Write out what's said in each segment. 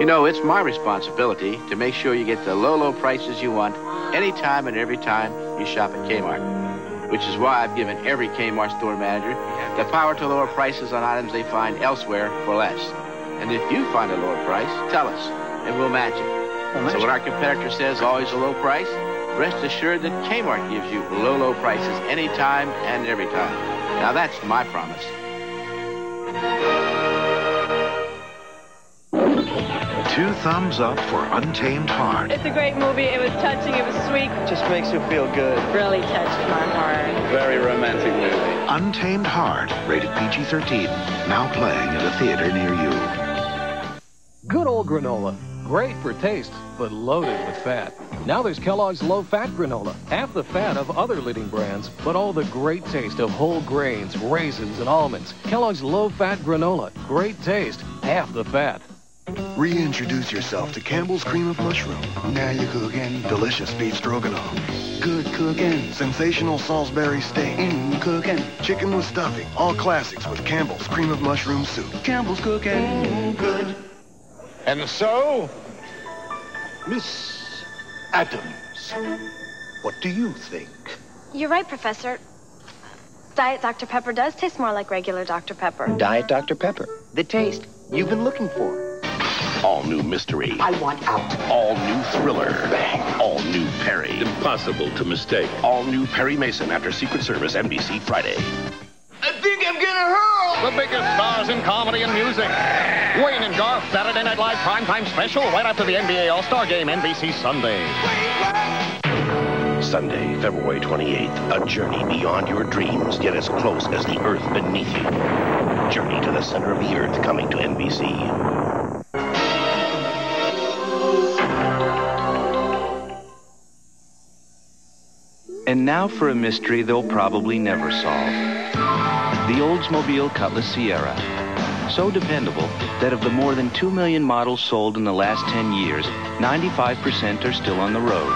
You know, it's my responsibility to make sure you get the low prices you want anytime and every time you shop at Kmart, which is why I've given every Kmart store manager the power to lower prices on items they find elsewhere for less. And if you find a lower price, tell us, and we'll match it. So when our competitor says always a low price, rest assured that Kmart gives you low prices anytime and every time. Now that's my promise. Two thumbs up for Untamed Heart. It's a great movie. It was touching. It was sweet. Just makes you feel good. Really touched my heart. Very romantic movie. Untamed Heart, rated PG-13. Now playing at a theater near you. Good old granola. Great for taste, but loaded with fat. Now there's Kellogg's low-fat granola. Half the fat of other leading brands, but all the great taste of whole grains, raisins, and almonds. Kellogg's low-fat granola. Great taste, half the fat. Reintroduce yourself to Campbell's Cream of Mushroom. Now you're cooking. Delicious beef stroganoff. Good cooking. Sensational Salisbury steak. Cooking. Chicken with stuffing. All classics with Campbell's Cream of Mushroom soup. Campbell's cooking. Good. And so, Miss Adams, what do you think? You're right, Professor. Diet Dr. Pepper does taste more like regular Dr. Pepper. Diet Dr. Pepper. The taste you've been looking for. All new mystery. I want out. All new thriller. Bang. All new Perry. Impossible to mistake. All new Perry Mason after Secret Service, NBC Friday. I think I'm gonna hurl! The biggest stars in comedy and music. Wayne and Garth, Saturday Night Live primetime special right after the NBA All-Star Game, NBC Sunday. Sunday, February 28th, a journey beyond your dreams, yet as close as the earth beneath you. Journey to the center of the earth, coming to NBC. And now for a mystery they'll probably never solve. The Oldsmobile Cutlass Sierra. So dependable that of the more than 2 million models sold in the last 10 years, 95% are still on the road.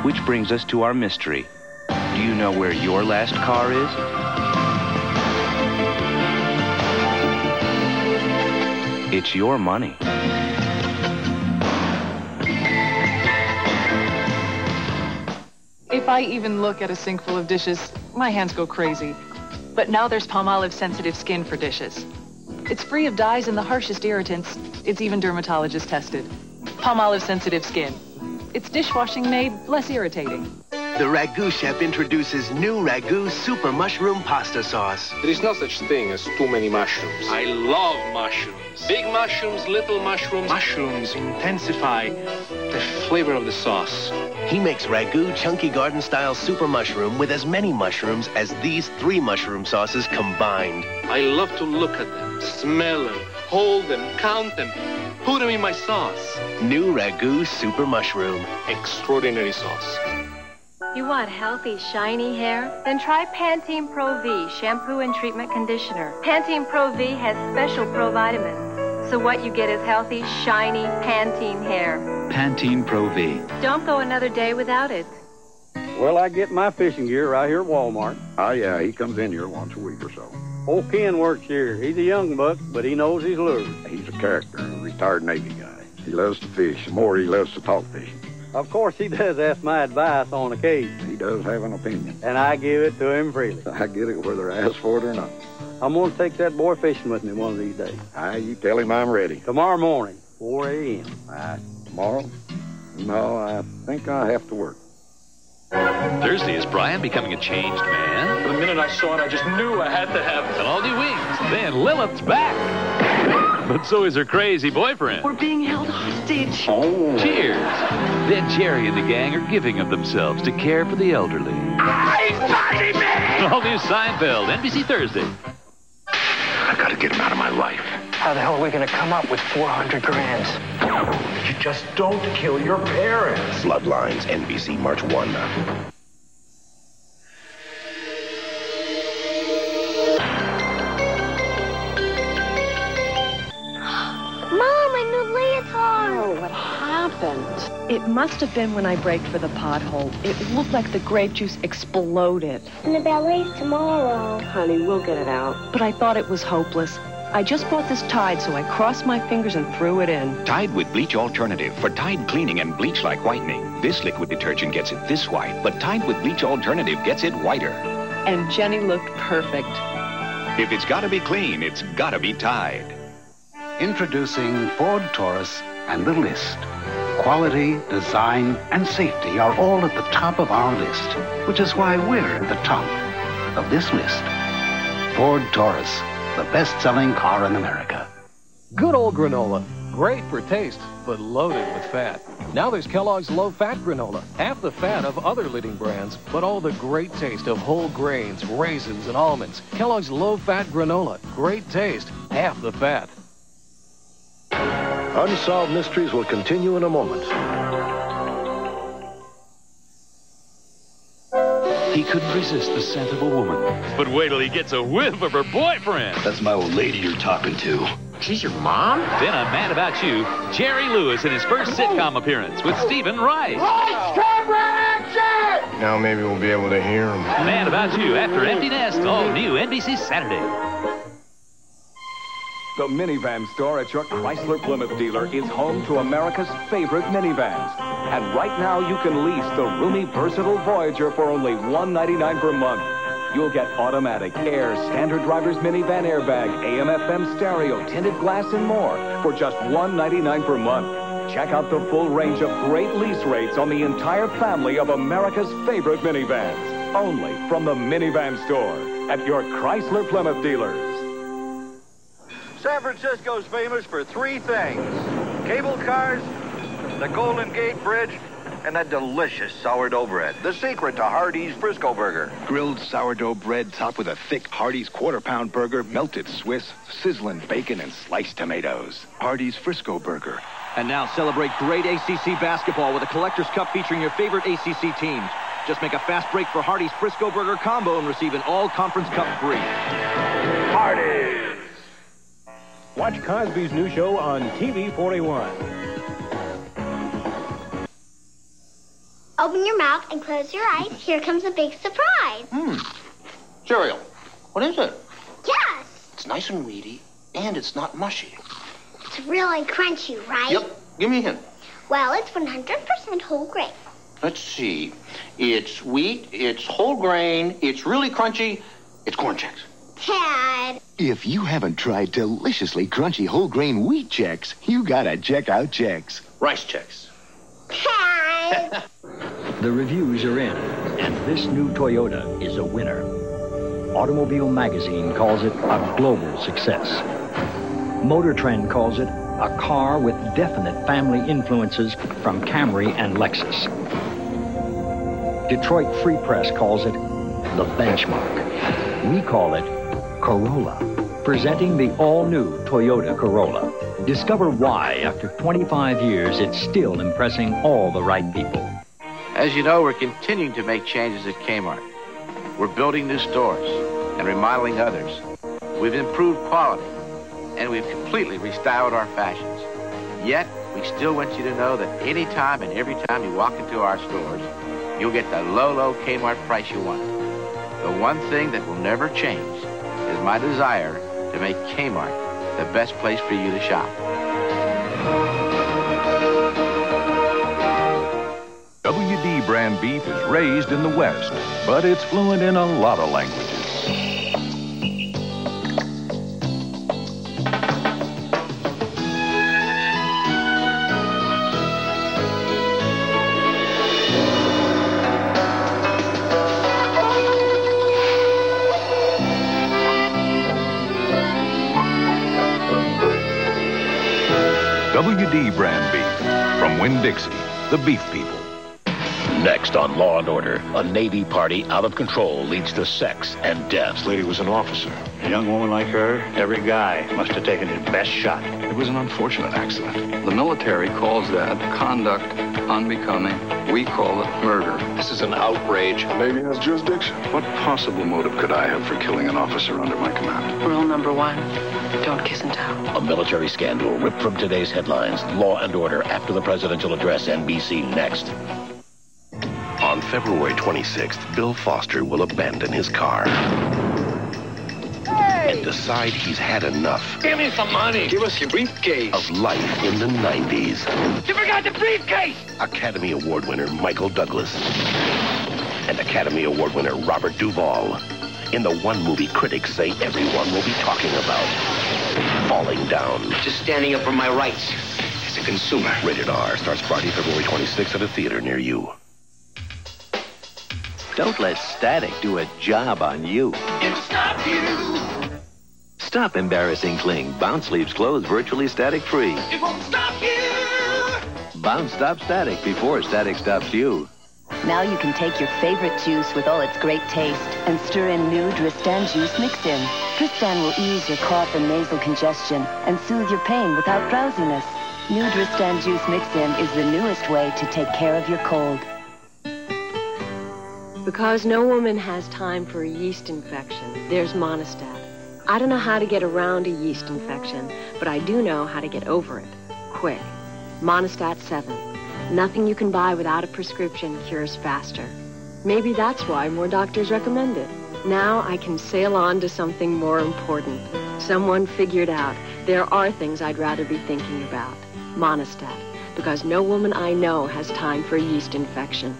Which brings us to our mystery. Do you know where your last car is? It's your money. If I even look at a sink full of dishes, my hands go crazy. But now there's Palmolive Sensitive Skin for dishes. It's free of dyes and the harshest irritants. It's even dermatologist tested. Palmolive Sensitive Skin. It's dishwashing made less irritating. The Ragu chef introduces new Ragu Super Mushroom Pasta Sauce. There is no such thing as too many mushrooms. I love mushrooms. Big mushrooms, little mushrooms. Mushrooms intensify the flavor of the sauce. He makes Ragu Chunky Garden-style Super Mushroom with as many mushrooms as these 3 mushroom sauces combined. I love to look at them, smell them, hold them, count them, put them in my sauce. New Ragu Super Mushroom. Extraordinary sauce. You want healthy, shiny hair? Then try Pantene Pro V shampoo and treatment conditioner. Pantene Pro V has special provitamins. So what you get is healthy, shiny Pantene hair. Pantene Pro V. Don't go another day without it. Well, I get my fishing gear right here at Walmart. Oh, yeah, he comes in here once a week or so. Old Ken works here. He's a young buck, but he knows his lures. He's a character, a retired Navy guy. He loves to fish. The more he loves to talk fishing. Of course, he does ask my advice on occasion. He does have an opinion. And I give it to him freely. I get it whether I ask for it or not. I'm going to take that boy fishing with me one of these days. You tell him I'm ready. Tomorrow morning, 4 a.m. Tomorrow? No, I think I have to work. Thursday is Brian becoming a changed man. The minute I saw it, I just knew I had to have it. And all new wings. Then Lilith's back. But so is her crazy boyfriend. We're being held hostage. Oh. Cheers. Then Jerry and the gang are giving of themselves to care for the elderly. All new Seinfeld, NBC Thursday. I gotta get him out of my life. How the hell are we going to come up with 400 grand? You just don't kill your parents. Bloodlines, NBC, March 1. Mom, my new leotard! Oh, what happened? It must have been when I braked for the pothole. It looked like the grape juice exploded. And the ballet's tomorrow. Honey, we'll get it out. But I thought it was hopeless. I just bought this Tide, so I crossed my fingers and threw it in. Tide with Bleach Alternative for Tide cleaning and bleach-like whitening. This liquid detergent gets it this white, but Tide with Bleach Alternative gets it whiter. And Jenny looked perfect. If it's gotta be clean, it's gotta be Tide. Introducing Ford Taurus and the list. Quality, design, and safety are all at the top of our list, which is why we're at the top of this list. Ford Taurus, the best-selling car in America. Good old granola. Great for taste, but loaded with fat. Now there's Kellogg's low-fat granola. Half the fat of other leading brands, but all the great taste of whole grains, raisins, and almonds. Kellogg's low-fat granola. Great taste, half the fat. Unsolved Mysteries will continue in a moment. He couldn't resist the scent of a woman. But wait till he gets a whiff of her boyfriend. That's my old lady you're talking to. She's your mom? Then a Man About You, Jerry Lewis in his first sitcom appearance with Stephen Wright. Lights, camera, action! Now maybe we'll be able to hear him. Man About You after Empty Nest, all new NBC Saturday. The minivan store at your Chrysler Plymouth dealer is home to America's favorite minivans. And right now you can lease the roomy, versatile Voyager for only $199 per month. You'll get automatic, air, standard driver's minivan airbag, AM/FM stereo, tinted glass, and more for just $199 per month. Check out the full range of great lease rates on the entire family of America's favorite minivans. Only from the minivan store at your Chrysler Plymouth dealers. San Francisco's famous for three things: cable cars, the Golden Gate Bridge, and that delicious sourdough bread. The secret to Hardee's Frisco Burger. Grilled sourdough bread topped with a thick Hardee's quarter-pound burger, melted Swiss, sizzling bacon, and sliced tomatoes. Hardee's Frisco Burger. And now celebrate great ACC basketball with a Collector's Cup featuring your favorite ACC teams. Just make a fast break for Hardee's Frisco Burger combo and receive an all-conference cup free. Hardee's! Watch Cosby's new show on TV 41. Open your mouth and close your eyes. Here comes a big surprise. Cereal. What is it? Yes. It's nice and weedy, and it's not mushy. It's really crunchy, right? Yep. Give me a hint. Well, it's 100% whole grain. Let's see. It's wheat, it's whole grain, it's really crunchy, it's Corn Chex. Dad. If you haven't tried deliciously crunchy whole grain wheat Chex, you gotta check out Chex. Rice Chex. Dad. The reviews are in, and this new Toyota is a winner. Automobile Magazine calls it a global success. Motor Trend calls it a car with definite family influences from Camry and Lexus. Detroit Free Press calls it the benchmark. We call it Corolla, presenting the all-new Toyota Corolla. Discover why, after 25 years, it's still impressing all the right people. As you know, we're continuing to make changes at Kmart. We're building new stores and remodeling others. We've improved quality, and we've completely restyled our fashions. Yet, we still want you to know that anytime and every time you walk into our stores, you'll get the low Kmart price you want. The one thing that will never change is my desire to make Kmart the best place for you to shop. WD brand beef is raised in the West, but it's fluent in a lot of languages. WD brand beef from Winn-Dixie, the beef people. Next on Law and Order, a Navy party out of control leads to sex and death. This lady was an officer. A young woman like her, every guy must have taken his best shot. It was an unfortunate accident. The military calls that conduct unbecoming. We call it murder. This is an outrage. The Navy has jurisdiction. What possible motive could I have for killing an officer under my command? Rule number 1, don't kiss and tell. A military scandal ripped from today's headlines. Law and Order after the presidential address. NBC next. On February 26th, Bill Foster will abandon his car. Hey! and decide he's had enough. Give me some money. Give us your briefcase. Of life in the 90s. You forgot the briefcase! Academy Award winner Michael Douglas and Academy Award winner Robert Duvall in the one movie critics say everyone will be talking about, Falling Down. Just standing up for my rights as a consumer. Rated R. Starts Friday, February 26th at a theater near you. Don't let static do a job on you. It'll stop you. Stop embarrassing cling. Bounce leaves clothes virtually static-free. It won't stop you. Bounce stops static before static stops you. Now you can take your favorite juice with all its great taste and stir in new Dristan juice mix-in. Dristan will ease your cough and nasal congestion and soothe your pain without drowsiness. New Dristan juice mix-in is the newest way to take care of your cold. Because no woman has time for a yeast infection, there's Monistat. I don't know how to get around a yeast infection, but I do know how to get over it. Quick. Monistat 7. Nothing you can buy without a prescription cures faster. Maybe that's why more doctors recommend it. Now I can sail on to something more important. Someone figured out there are things I'd rather be thinking about. Monistat. Because no woman I know has time for a yeast infection.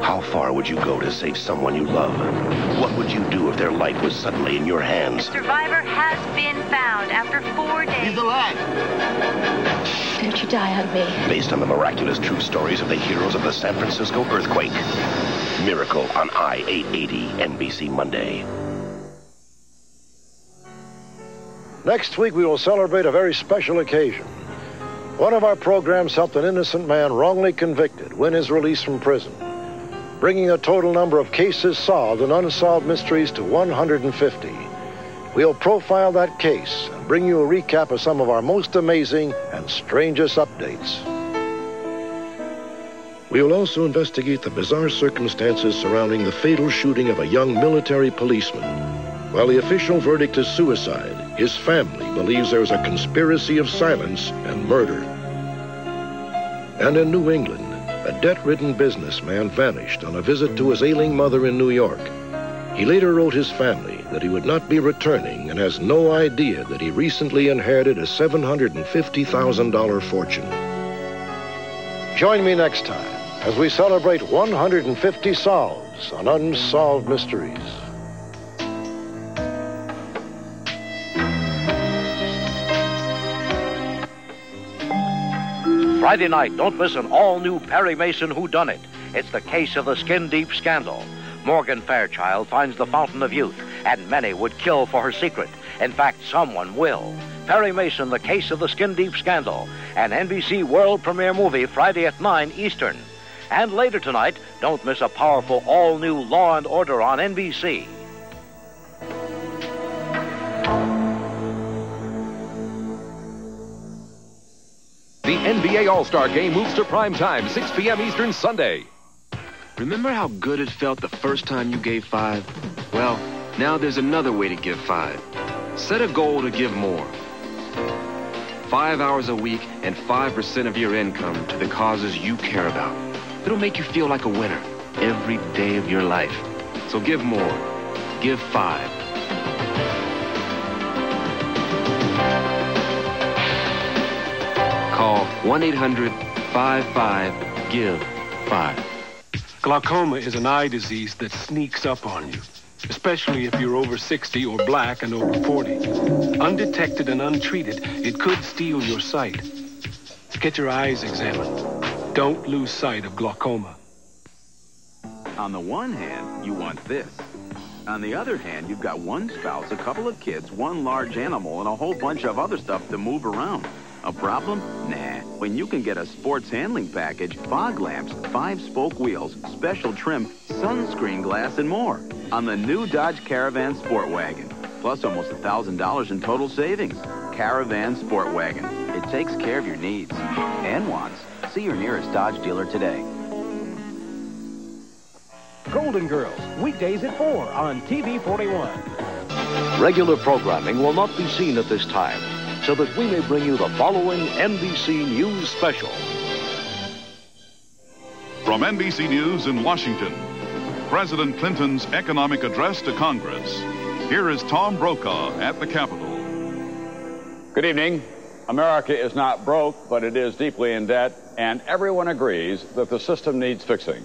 How far would you go to save someone you love? What would you do if their life was suddenly in your hands? The survivor has been found after 4 days. He's alive. Don't you die on me. Based on the miraculous true stories of the heroes of the San Francisco earthquake. Miracle on I-880, NBC Monday. Next week, we will celebrate a very special occasion. One of our programs helped an innocent man wrongly convicted win his release from prison, bringing the total number of cases solved in Unsolved Mysteries to 150. We'll profile that case and bring you a recap of some of our most amazing and strangest updates. We will also investigate the bizarre circumstances surrounding the fatal shooting of a young military policeman. While the official verdict is suicide, his family believes there is a conspiracy of silence and murder. And in New England, a debt-ridden businessman vanished on a visit to his ailing mother in New York. He later wrote his family that he would not be returning and has no idea that he recently inherited a $750,000 fortune. Join me next time as we celebrate 150 solves on Unsolved Mysteries. Friday night, don't miss an all-new Perry Mason whodunit. It's the case of the skin-deep scandal. Morgan Fairchild finds the fountain of youth, and many would kill for her secret. In fact, someone will. Perry Mason, the case of the skin-deep scandal, an NBC world premiere movie Friday at 9 Eastern. And later tonight, don't miss a powerful all-new Law and Order on NBC. The NBA All-Star Game moves to prime time, 6 p.m. Eastern Sunday. Remember how good it felt the first time you gave 5? Well, now there's another way to give 5. Set a goal to give more. 5 hours a week and 5% of your income to the causes you care about. It'll make you feel like a winner every day of your life. So give more. Give 5. Call 1-800-55-GIVE-5. Glaucoma is an eye disease that sneaks up on you, especially if you're over 60 or black and over 40. Undetected and untreated, it could steal your sight. Get your eyes examined. Don't lose sight of glaucoma. On the one hand, you want this. On the other hand, you've got one spouse, a couple of kids, one large animal, and a whole bunch of other stuff to move around. A problem? Nah. When you can get a sports handling package, fog lamps, 5-spoke wheels, special trim, sunscreen glass, and more on the new Dodge Caravan Sport Wagon. Plus almost $1,000 in total savings. Caravan Sport Wagon. It takes care of your needs and wants. See your nearest Dodge dealer today. Golden Girls, weekdays at 4 on TV 41. Regular programming will not be seen at this time, so that we may bring you the following NBC News special. From NBC News in Washington, President Clinton's economic address to Congress. Here is Tom Brokaw at the Capitol. Good evening. America is not broke, but it is deeply in debt, and everyone agrees that the system needs fixing.